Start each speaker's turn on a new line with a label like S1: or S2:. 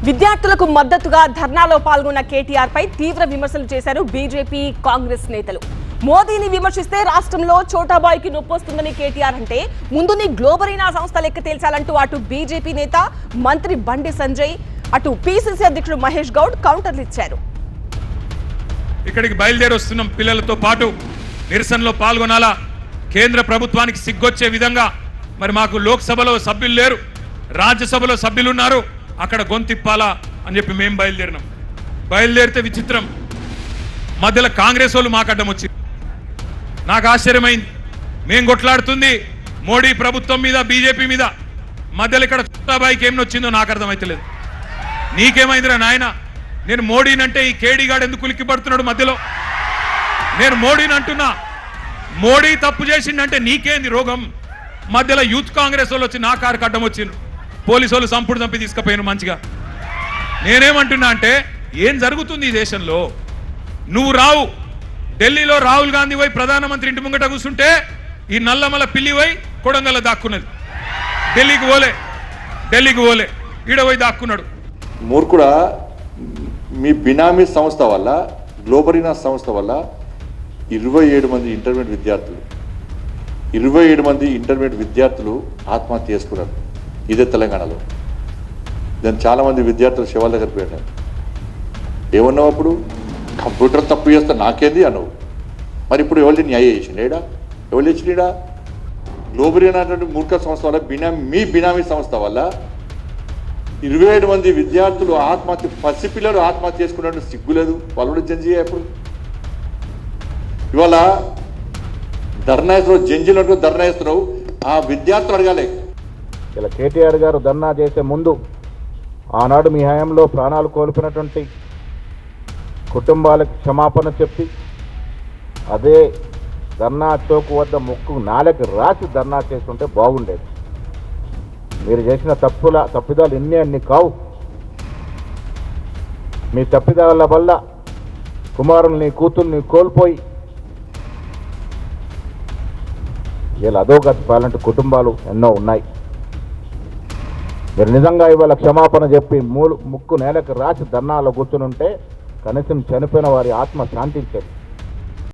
S1: విద్యార్థులకు మద్దతుగా ధర్నాలో పాల్గొన్న కేటీఆర్ పై తీవ్ర విమర్శలు చేశారు బీజేపీ కాంగ్రెస్ నేతలు. మోదీని విమర్శిస్తే రాష్ట్రంలో చోటాబాయికి నొప్పొస్తుందని కేటీఆర్ అంటే ముందుని గ్లోబరీనా సంస్థ లెక్క తేల్చాలంటూ అటు బీజేపీ నేత మంత్రి బండి సంజయ్, అటు పీసీసీ అధ్యక్షుడు మహేష్ గౌడ్ కౌంటర్లు ఇచ్చారు.
S2: ఇక్కడికి బయలుదేరి వస్తున్నాం పిల్లలతో పాటు నిరసనలో పాల్గొనాలా. కేంద్ర ప్రభుత్వానికి సిగ్గొచ్చే విధంగా మరి మాకు లోక్సభలో సభ్యులు లేరు, రాజ్యసభలో సభ్యులు ఉన్నారు, అక్కడ గొంతిప్పాలా అని చెప్పి మేము బయలుదేరినాం. బయలుదేరితే విచిత్రం, మధ్యలో కాంగ్రెస్ వాళ్ళు మాకు అడ్డం వచ్చింది. నాకు ఆశ్చర్యమైంది. మేము కొట్లాడుతుంది మోడీ ప్రభుత్వం మీద, బీజేపీ మీద, మధ్యలో ఇక్కడ చోటాబాయికి ఏమి వచ్చిందో నాకు అర్థమైతలేదు. నీకేమైందిరా నాయన? నేను మోడీనంటే ఈ కేడీగాడు ఎందుకు ఉలిక్కి పడుతున్నాడు మధ్యలో? నేను మోడీని అంటున్నా, మోడీ తప్పు చేసిండంటే నీకేంది రోగం? మధ్యలో యూత్ కాంగ్రెస్ వాళ్ళు వచ్చి నా కారుకి అడ్డం వచ్చిండ్రు, పోలీసు వాళ్ళు సంపుడు చంపి తీసుకుపోయాను మంచిగా. నేనేమంటున్నా అంటే ఏం జరుగుతుంది ఈ దేశంలో? నువ్వు రావు, ఢిల్లీలో రాహుల్ గాంధీ పోయి ప్రధానమంత్రి ఇంటి ముంగట కూర్చుంటే ఈ నల్లమల పిల్లి పోయి కొడంగల్ దాక్కున్నది. ఢిల్లీకి పోలే ఈడ పోయి దాక్కున్నాడు.
S3: మూర్ఖుడా, మీ బినామీ సంస్థ వల్ల, గ్లోబరీనా సంస్థ వల్ల 27 మంది ఇంటర్మీడియట్ విద్యార్థులు ఆత్మహత్య చేసుకున్నారు. ఇదే తెలంగాణలో. దాన్ని చాలామంది విద్యార్థులు శివాల దగ్గర పెట్టారు. ఏమన్నావు అప్పుడు? కంప్యూటర్ తప్పు చేస్తా నాకేంది అన్నావు. మరి ఇప్పుడు ఎవరిని న్యాయం చేసిండేడా? ఎవరు చేసిండా? గ్లోబరీనా అటువంటి మూర్ఖ సంస్థ వల్ల, మీ బినామీ సంస్థ వల్ల 27 మంది విద్యార్థులు ఆత్మహత్య, పసిపిల్లలు ఆత్మహత్య చేసుకున్నట్టు సిగ్గులేదు? వాళ్ళు కూడా జంజీ ఎప్పుడు? ఇవాళ ధర్నా చేస్తున్నావు, జంజీలు ధర్నా చేస్తున్నావు, ఆ విద్యార్థులు అడగాలి.
S4: ఇలా కేటీఆర్ గారు ధర్నా చేసే ముందు ఆనాడు మీ హయాంలో ప్రాణాలు కోల్పోయినటువంటి కుటుంబాలకు క్షమాపణ చెప్పి అదే ధర్నా చౌక్ వద్ద ముక్కు నాలుగు రాసి ధర్నా చేస్తుంటే బాగుండేది. మీరు చేసిన తప్పిదాలు అన్ని కావు. మీ తప్పిదాల వల్ల కుమారుల్ని, కూతుర్ని కోల్పోయి ఇలా అధోగతి పాలంటి కుటుంబాలు ఎన్నో ఉన్నాయి. మీరు నిజంగా ఇవాళ క్షమాపణ చెప్పి ముక్కు నేలకు రాసి ధర్నాలో కూర్చుని ఉంటే కనీసం చనిపోయిన వారి ఆత్మ శాంతించేది.